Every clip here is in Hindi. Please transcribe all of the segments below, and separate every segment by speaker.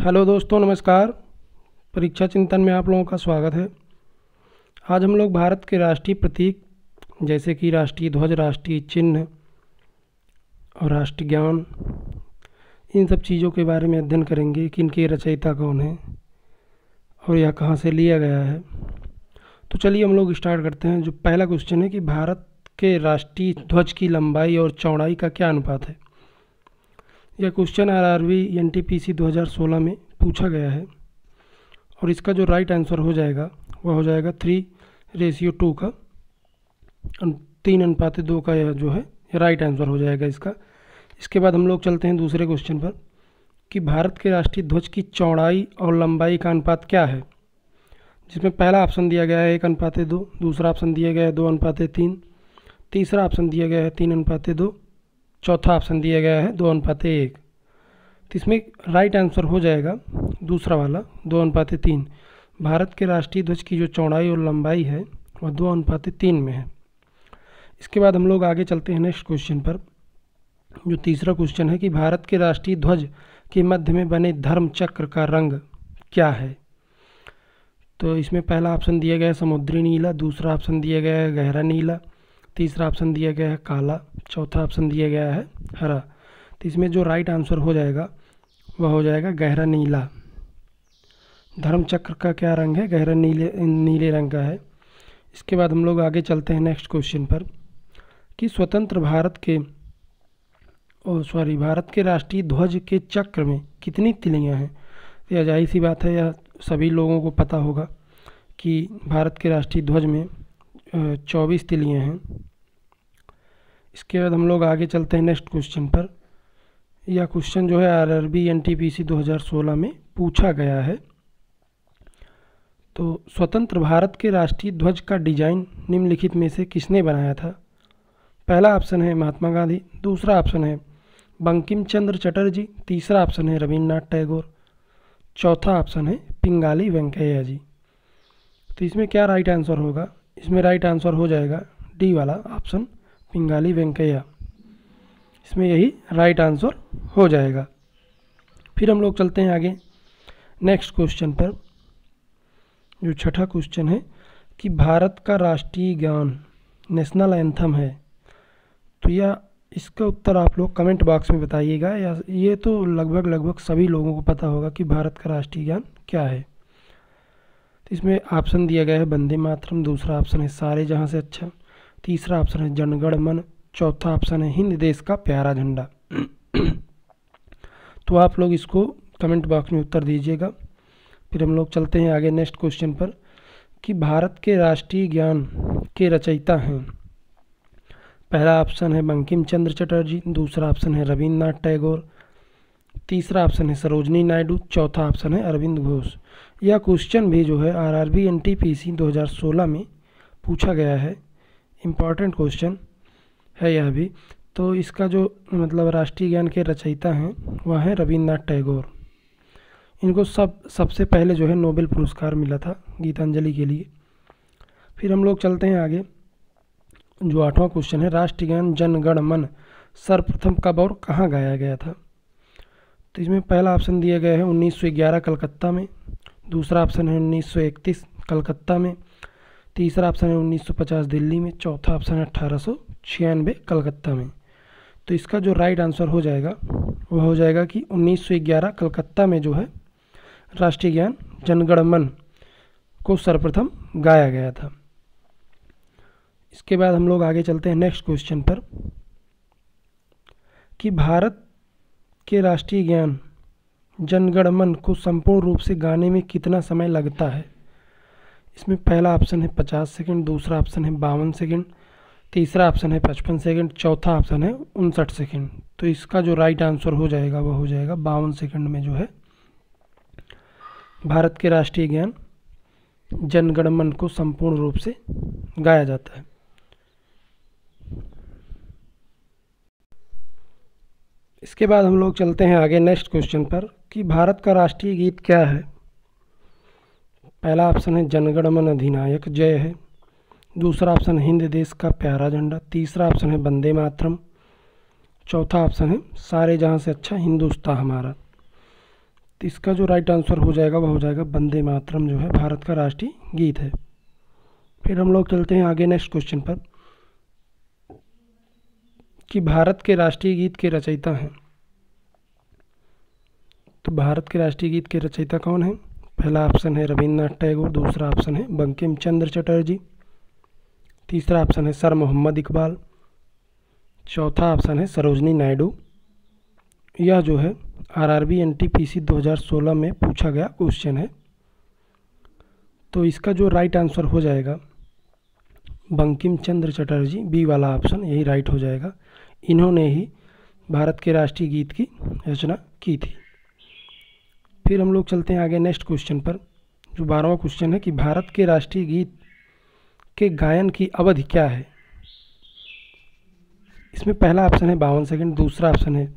Speaker 1: हेलो दोस्तों, नमस्कार। परीक्षा चिंतन में आप लोगों का स्वागत है। आज हम लोग भारत के राष्ट्रीय प्रतीक जैसे कि राष्ट्रीय ध्वज, राष्ट्रीय चिन्ह और राष्ट्रीय ज्ञान, इन सब चीज़ों के बारे में अध्ययन करेंगे कि इनके रचयिता कौन है और यह कहाँ से लिया गया है। तो चलिए हम लोग स्टार्ट करते हैं। जो पहला क्वेश्चन है कि भारत के राष्ट्रीय ध्वज की लंबाई और चौड़ाई का क्या अनुपात है। यह क्वेश्चन आरआरबी एनटीपीसी 2016 में पूछा गया है और इसका जो राइट आंसर हो जाएगा वह हो जाएगा 3:2 का 3:2 का यह जो है राइट आंसर हो जाएगा इसका। इसके बाद हम लोग चलते हैं दूसरे क्वेश्चन पर कि भारत के राष्ट्रीय ध्वज की चौड़ाई और लंबाई का अनुपात क्या है, जिसमें पहला ऑप्शन दिया गया है 1:2, दूसरा ऑप्शन दिया गया है 2:3, तीसरा ऑप्शन दिया गया है 3:2, चौथा ऑप्शन दिया गया है 2:1। तो इसमें राइट आंसर हो जाएगा दूसरा वाला 2:3। भारत के राष्ट्रीय ध्वज की जो चौड़ाई और लंबाई है वह 2:3 में है। इसके बाद हम लोग आगे चलते हैं नेक्स्ट क्वेश्चन पर। जो तीसरा क्वेश्चन है कि भारत के राष्ट्रीय ध्वज के मध्य में बने धर्म चक्र का रंग क्या है। तो इसमें पहला ऑप्शन दिया गया है समुद्री नीला, दूसरा ऑप्शन दिया गया है गहरा नीला, तीसरा ऑप्शन दिया गया है काला, चौथा ऑप्शन दिया गया है हरा। तो इसमें जो राइट आंसर हो जाएगा वह हो जाएगा गहरा नीला। धर्म चक्र का क्या रंग है, गहरा नीले रंग का है। इसके बाद हम लोग आगे चलते हैं नेक्स्ट क्वेश्चन पर कि स्वतंत्र भारत के राष्ट्रीय ध्वज के चक्र में कितनी तिलियां हैं। यह जाहिर सी बात है, यह सभी लोगों को पता होगा कि भारत के राष्ट्रीय ध्वज में 24 तिलियां हैं। इसके बाद हम लोग आगे चलते हैं नेक्स्ट क्वेश्चन पर। यह क्वेश्चन जो है आरआरबी एनटीपीसी 2016 में पूछा गया है। तो स्वतंत्र भारत के राष्ट्रीय ध्वज का डिजाइन निम्नलिखित में से किसने बनाया था। पहला ऑप्शन है महात्मा गांधी, दूसरा ऑप्शन है बंकिम चंद्र चटर्जी, तीसरा ऑप्शन है रविन्द्रनाथ टैगोर, चौथा ऑप्शन है पिंगाली वेंकैया जी। तो इसमें क्या राइट आंसर होगा। इसमें राइट आंसर हो जाएगा डी वाला ऑप्शन पिंगाली वेंकैया। इसमें यही राइट आंसर हो जाएगा। फिर हम लोग चलते हैं आगे नेक्स्ट क्वेश्चन पर। जो छठा क्वेश्चन है कि भारत का राष्ट्रीय गान नेशनल एंथम है। तो यह इसका उत्तर आप लोग कमेंट बॉक्स में बताइएगा। या ये तो लगभग सभी लोगों को पता होगा कि भारत का राष्ट्रीय गान क्या है। तो इसमें ऑप्शन दिया गया है वंदे मातरम, दूसरा ऑप्शन है सारे जहां से अच्छा, तीसरा ऑप्शन है जनगण मन, चौथा ऑप्शन है हिंद देश का प्यारा झंडा। तो आप लोग इसको कमेंट बॉक्स में उत्तर दीजिएगा। फिर हम लोग चलते हैं आगे नेक्स्ट क्वेश्चन पर कि भारत के राष्ट्रीय गान के रचयिता हैं। पहला ऑप्शन है बंकिम चंद्र चटर्जी, दूसरा ऑप्शन है रविन्द्रनाथ टैगोर, तीसरा ऑप्शन है सरोजनी नायडू, चौथा ऑप्शन है अरविंद घोष। यह क्वेश्चन भी जो है आरआरबी एनटीपीसी 2016 में पूछा गया है। इम्पॉर्टेंट क्वेश्चन है यह भी। तो इसका जो मतलब राष्ट्रीय गान के रचयिता हैं वह हैं रविन्द्रनाथ टैगोर। इनको सबसे पहले जो है नोबेल पुरस्कार मिला था गीतांजलि के लिए। फिर हम लोग चलते हैं आगे। जो आठवां क्वेश्चन है राष्ट्रीय गान जन गण मन सर्वप्रथम कब और कहाँ गाया गया था। तो इसमें पहला ऑप्शन दिया गया है 1911 कलकत्ता में, दूसरा ऑप्शन है 1931 कलकत्ता में, तीसरा ऑप्शन है 1950 दिल्ली में, चौथा ऑप्शन है 1896 कलकत्ता में। तो इसका जो राइट आंसर हो जाएगा वह हो जाएगा कि 1911 कलकत्ता में जो है राष्ट्रीय गान जनगण मन को सर्वप्रथम गाया गया था। इसके बाद हम लोग आगे चलते हैं नेक्स्ट क्वेश्चन पर कि भारत के राष्ट्रीय गान जनगण मन को संपूर्ण रूप से गाने में कितना समय लगता है। इसमें पहला ऑप्शन है 50 सेकंड, दूसरा ऑप्शन है 52 सेकंड, तीसरा ऑप्शन है 55 सेकंड, चौथा ऑप्शन है 59 सेकंड। तो इसका जो राइट आंसर हो जाएगा वह हो जाएगा 52 सेकंड में जो है भारत के राष्ट्रीय गान जनगण मन को संपूर्ण रूप से गाया जाता है। इसके बाद हम लोग चलते हैं आगे नेक्स्ट क्वेश्चन पर कि भारत का राष्ट्रीय गीत क्या है। पहला ऑप्शन है जनगण मन अधिनायक जय है, दूसरा ऑप्शन है हिंद देश का प्यारा झंडा, तीसरा ऑप्शन है वंदे मातरम, चौथा ऑप्शन है सारे जहां से अच्छा हिंदुस्तान हमारा। तो इसका जो राइट आंसर हो जाएगा वह हो जाएगा वंदे मातरम, जो है भारत का राष्ट्रीय गीत है। फिर हम लोग चलते हैं आगे नेक्स्ट क्वेश्चन पर कि भारत के राष्ट्रीय गीत के रचयिता हैं। तो भारत के राष्ट्रीय गीत के रचयिता कौन है? पहला ऑप्शन है रविन्द्रनाथ टैगोर, दूसरा ऑप्शन है बंकिम चंद्र चटर्जी, तीसरा ऑप्शन है सर मोहम्मद इकबाल, चौथा ऑप्शन है सरोजनी नायडू। यह जो है आरआरबी एनटीपीसी 2016 में पूछा गया क्वेश्चन है। तो इसका जो राइट आंसर हो जाएगा बंकिम चंद्र चटर्जी, बी वाला ऑप्शन यही राइट हो जाएगा। इन्होंने ही भारत के राष्ट्रीय गीत की रचना की थी। फिर हम लोग चलते हैं आगे नेक्स्ट क्वेश्चन पर, जो 12वां क्वेश्चन है कि भारत के राष्ट्रीय गीत के गायन की अवधि क्या है। इसमें पहला ऑप्शन है 52 सेकंड, दूसरा ऑप्शन है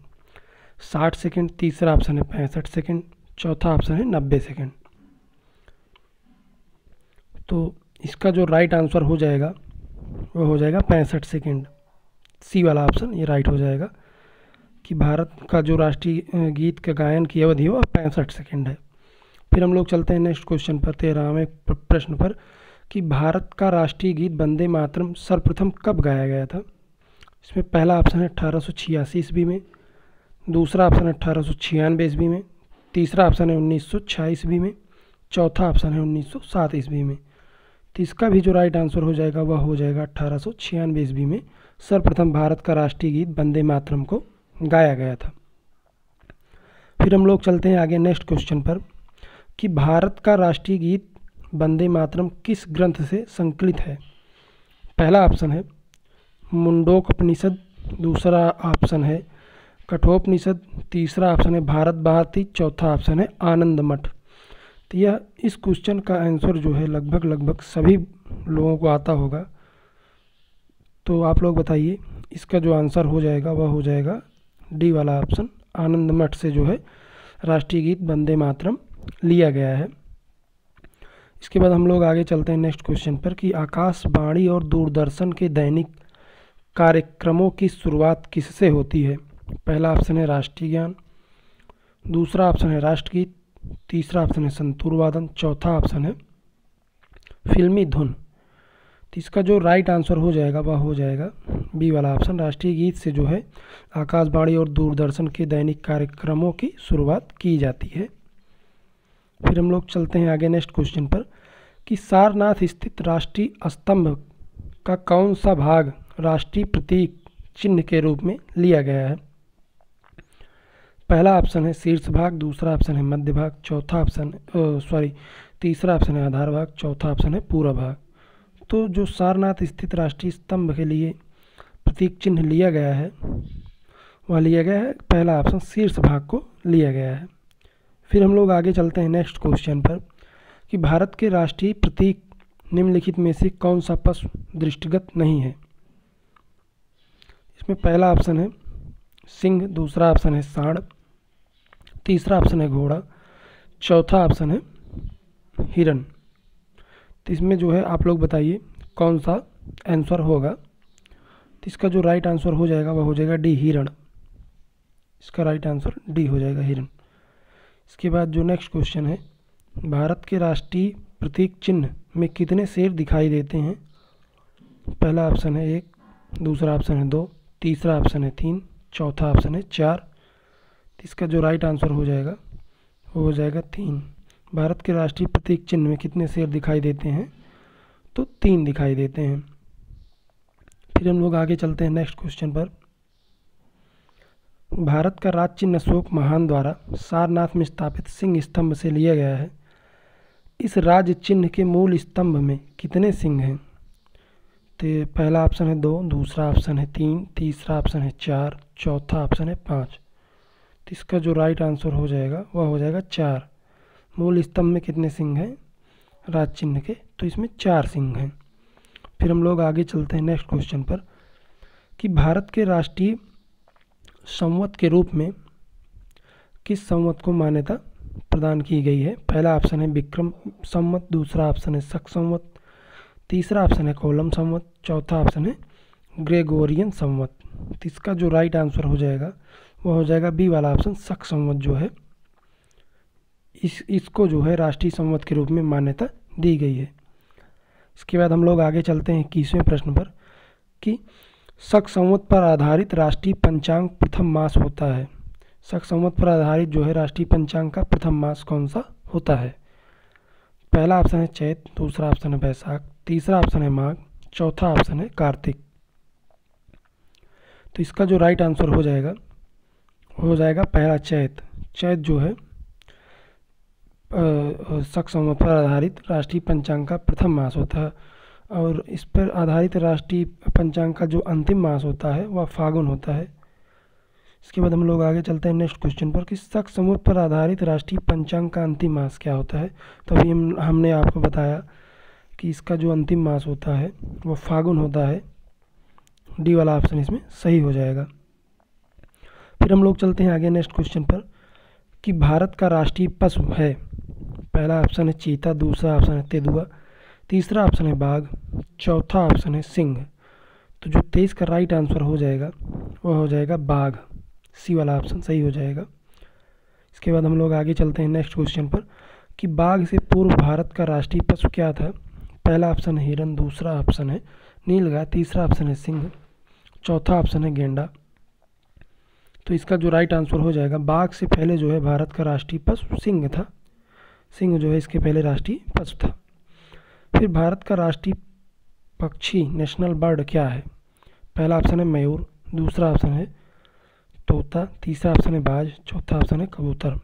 Speaker 1: 60 सेकंड, तीसरा ऑप्शन है 65 सेकंड, चौथा ऑप्शन है 90 सेकंड। तो इसका जो राइट आंसर हो जाएगा वो हो जाएगा 65 सेकंड, सी वाला ऑप्शन ये राइट हो जाएगा कि भारत का जो राष्ट्रीय गीत का गायन की अवधि वो 65 सेकंड है। फिर हम लोग चलते हैं नेक्स्ट क्वेश्चन पर, 13वें प्रश्न पर कि भारत का राष्ट्रीय गीत वंदे मातरम सर्वप्रथम कब गाया गया था। इसमें पहला ऑप्शन है 1886 ईस्वी में, दूसरा ऑप्शन है 1896 ईस्वी में, तीसरा ऑप्शन है 1906 ईस्वी में, चौथा ऑप्शन है 1907 ईस्वी में। तो इसका भी जो राइट आंसर हो जाएगा वह हो जाएगा 1896 ईस्वी में सर्वप्रथम भारत का राष्ट्रीय गीत वंदे मातरम को गाया गया था। फिर हम लोग चलते हैं आगे नेक्स्ट क्वेश्चन पर कि भारत का राष्ट्रीय गीत वंदे मातरम किस ग्रंथ से संकलित है। पहला ऑप्शन है मुंडकोपनिषद, दूसरा ऑप्शन है कठोपनिषद, तीसरा ऑप्शन है भारत भारती, चौथा ऑप्शन है आनंद मठ। तो यह इस क्वेश्चन का आंसर जो है लगभग सभी लोगों को आता होगा। तो आप लोग बताइए, इसका जो आंसर हो जाएगा वह हो जाएगा डी वाला ऑप्शन, आनंद मठ से जो है राष्ट्रीय गीत वंदे मातरम लिया गया है। इसके बाद हम लोग आगे चलते हैं नेक्स्ट क्वेश्चन पर कि आकाशवाणी और दूरदर्शन के दैनिक कार्यक्रमों की शुरुआत किससे होती है। पहला ऑप्शन है राष्ट्रीय ज्ञान, दूसरा ऑप्शन है राष्ट्रगीत, तीसरा ऑप्शन है संतूर वादन, चौथा ऑप्शन है फिल्मी धुन। तो इसका जो राइट आंसर हो जाएगा वह हो जाएगा बी वाला ऑप्शन, राष्ट्रीय गीत से जो है आकाशवाणी और दूरदर्शन के दैनिक कार्यक्रमों की शुरुआत की जाती है। फिर हम लोग चलते हैं आगे नेक्स्ट क्वेश्चन पर कि सारनाथ स्थित राष्ट्रीय स्तंभ का कौन सा भाग राष्ट्रीय प्रतीक चिन्ह के रूप में लिया गया है। पहला ऑप्शन है शीर्ष भाग, दूसरा ऑप्शन है मध्य भाग, चौथा ऑप्शन तीसरा ऑप्शन है आधार भाग, चौथा ऑप्शन है पूरा भाग। तो जो सारनाथ स्थित राष्ट्रीय स्तंभ के लिए प्रतीक चिन्ह लिया गया है वह लिया गया है पहला ऑप्शन शीर्ष भाग को लिया गया है। फिर हम लोग आगे चलते हैं नेक्स्ट क्वेश्चन पर कि भारत के राष्ट्रीय प्रतीक निम्नलिखित में से कौन सा पशु दृष्टिगत नहीं है। इसमें पहला ऑप्शन है सिंह, दूसरा ऑप्शन है सांड, तीसरा ऑप्शन है घोड़ा, चौथा ऑप्शन है हिरण। तो इसमें जो है आप लोग बताइए कौन सा आंसर होगा। तो इसका जो राइट आंसर हो जाएगा वह हो जाएगा डी हिरण। इसका राइट आंसर डी हो जाएगा हिरण। इसके बाद जो नेक्स्ट क्वेश्चन है, भारत के राष्ट्रीय प्रतीक चिन्ह में कितने शेर दिखाई देते हैं। पहला ऑप्शन है 1, दूसरा ऑप्शन है 2, तीसरा ऑप्शन है 3, चौथा ऑप्शन है 4। इसका जो राइट आंसर हो जाएगा वो हो जाएगा 3। भारत के राष्ट्रीय प्रतीक चिन्ह में कितने शेर दिखाई देते हैं, तो 3 दिखाई देते हैं। फिर हम लोग आगे चलते हैं नेक्स्ट क्वेश्चन पर। भारत का राज चिन्ह अशोक महान द्वारा सारनाथ में स्थापित सिंह स्तंभ से लिया गया है। इस राज चिन्ह के मूल स्तंभ में कितने सिंह हैं। तो पहला ऑप्शन है 2, दूसरा ऑप्शन है 3, तीसरा ऑप्शन है 4, चौथा ऑप्शन है 5। तो इसका जो राइट आंसर हो जाएगा वह हो जाएगा 4। मूल स्तंभ में कितने सिंह हैं राज चिन्ह के, तो इसमें 4 सिंह हैं। फिर हम लोग आगे चलते हैं नेक्स्ट क्वेश्चन पर कि भारत के राष्ट्रीय संवत के रूप में किस संवत को मान्यता प्रदान की गई है। पहला ऑप्शन है विक्रम संवत, दूसरा ऑप्शन है शक संवत, तीसरा ऑप्शन है कोलम संवत, चौथा ऑप्शन है ग्रेगोरियन संवत। तो इसका जो राइट आंसर हो जाएगा वह हो जाएगा बी वाला ऑप्शन शक संवत जो है इसको जो है राष्ट्रीय संवत के रूप में मान्यता दी गई है। इसके बाद हम लोग आगे चलते हैं 21वें प्रश्न पर कि शक संवत पर आधारित राष्ट्रीय पंचांग प्रथम मास होता है। शक संवत पर आधारित जो है राष्ट्रीय पंचांग का प्रथम मास कौन सा होता है? पहला ऑप्शन है चैत, दूसरा ऑप्शन है बैसाख, तीसरा ऑप्शन है माघ, चौथा ऑप्शन है कार्तिक। तो इसका जो राइट आंसर हो जाएगा पहला चैत। चैत जो है शक संवत पर आधारित राष्ट्रीय पंचांग का प्रथम मास होता है और इस पर आधारित राष्ट्रीय पंचांग का जो अंतिम मास होता है वह फागुन होता है। इसके बाद हम लोग आगे चलते हैं नेक्स्ट क्वेश्चन पर कि शक संवत पर आधारित राष्ट्रीय पंचांग का अंतिम मास क्या होता है। तो अभी हमने आपको बताया कि इसका जो अंतिम मास होता है वो फागुन होता है। डी वाला ऑप्शन इसमें सही हो जाएगा। फिर हम लोग चलते हैं आगे नेक्स्ट क्वेश्चन पर कि भारत का राष्ट्रीय पशु है। पहला ऑप्शन है चीता, दूसरा ऑप्शन है तेंदुआ, तीसरा ऑप्शन है बाघ, चौथा ऑप्शन है सिंह। तो जो 23 का राइट आंसर हो जाएगा वह हो जाएगा बाघ। सी वाला ऑप्शन सही हो जाएगा। इसके बाद हम लोग आगे चलते हैं नेक्स्ट क्वेश्चन पर कि बाघ से पूर्व भारत का राष्ट्रीय पशु क्या था। पहला ऑप्शन है हिरन, दूसरा ऑप्शन है नीलगाय, तीसरा ऑप्शन है सिंह, चौथा ऑप्शन है गेंडा। तो इसका जो राइट आंसर हो जाएगा बाघ से पहले जो है भारत का राष्ट्रीय पशु सिंह था। सिंह जो है इसके पहले राष्ट्रीय पशु था। फिर भारत का राष्ट्रीय पक्षी नेशनल बर्ड क्या है। पहला ऑप्शन है मयूर, दूसरा ऑप्शन है तोता, तीसरा ऑप्शन है बाज, चौथा ऑप्शन है कबूतर।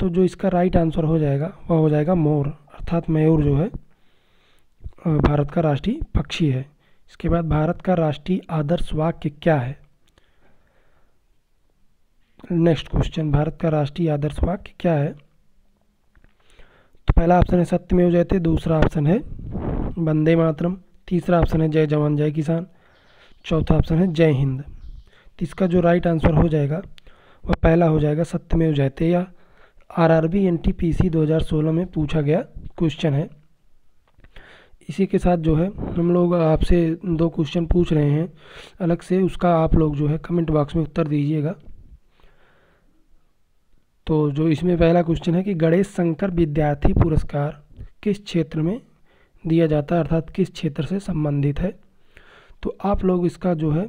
Speaker 1: तो जो इसका राइट आंसर हो जाएगा वह हो जाएगा मोर, अर्थात मयूर जो है भारत का राष्ट्रीय पक्षी है। इसके बाद भारत का राष्ट्रीय आदर्श वाक्य क्या है। नेक्स्ट क्वेश्चन, भारत का राष्ट्रीय आदर्श वाक्य क्या है। तो पहला ऑप्शन है सत्यमेव जयते, दूसरा ऑप्शन है वंदे मातरम, तीसरा ऑप्शन है जय जवान जय किसान, चौथा ऑप्शन है जय हिंद। तो इसका जो राइट आंसर हो जाएगा वह पहला हो जाएगा सत्यमेव जयते। या आरआरबी एनटीपीसी 2016 में पूछा गया क्वेश्चन है। इसी के साथ जो है हम लोग आपसे 2 क्वेश्चन पूछ रहे हैं अलग से, उसका आप लोग जो है कमेंट बॉक्स में उत्तर दीजिएगा। तो जो इसमें पहला क्वेश्चन है कि गणेश शंकर विद्यार्थी पुरस्कार किस क्षेत्र में दिया जाता है, अर्थात किस क्षेत्र से संबंधित है। तो आप लोग इसका जो है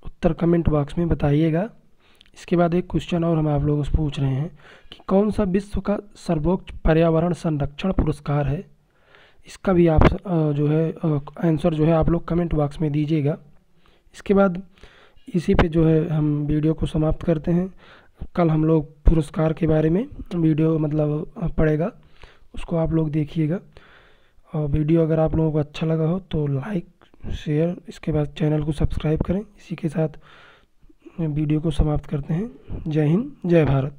Speaker 1: उत्तर कमेंट बॉक्स में बताइएगा। इसके बाद एक क्वेश्चन और हम आप लोगों से पूछ रहे हैं कि कौन सा विश्व का सर्वोच्च पर्यावरण संरक्षण पुरस्कार है। इसका भी आप जो है आंसर जो है आप लोग कमेंट बॉक्स में दीजिएगा। इसके बाद इसी पे जो है हम वीडियो को समाप्त करते हैं। कल हम लोग पुरस्कार के बारे में वीडियो पड़ेगा, उसको आप लोग देखिएगा। और वीडियो अगर आप लोगों को अच्छा लगा हो तो लाइक शेयर, इसके बाद चैनल को सब्सक्राइब करें। इसी के साथ वीडियो को समाप्त करते हैं। जय हिंद, जय भारत।